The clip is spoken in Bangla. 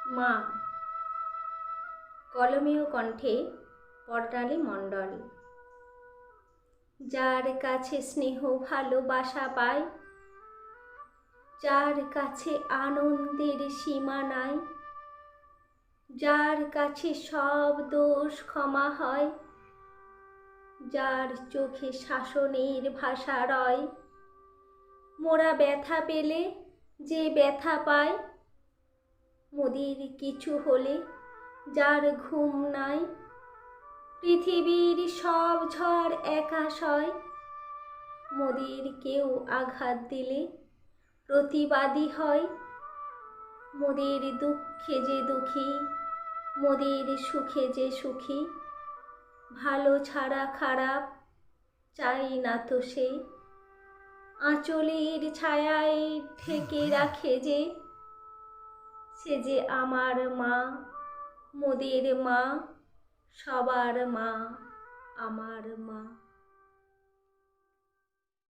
মা। কলমে ও কণ্ঠে পর্ণালী মণ্ডল। যার কাছে স্নেহ ভালোবাসা পাই, যার কাছে আনন্দের সীমা নাই, যার কাছে সব দোষ ক্ষমা হয়, যার চোখে শাসনের ভাষা রয়, মোরা ব্যথা পেলে যে ব্যথা পায়, মোদের কিছু হলে যার ঘুম নাই, পৃথিবীর সব ঝড় একা সয়, মোদের কেউ আঘাত দিলে প্রতিবাদী হয়, মোদের দুঃখে যে দুঃখী, মোদের সুখে যে সুখী, ভালো ছাড়া খারাপ চাই না তো সে, আঁচলের ছায়ায় ঢেকে রাখে যে, সে যে আমার মা, মোদের মা, সবার মা, আমার মা।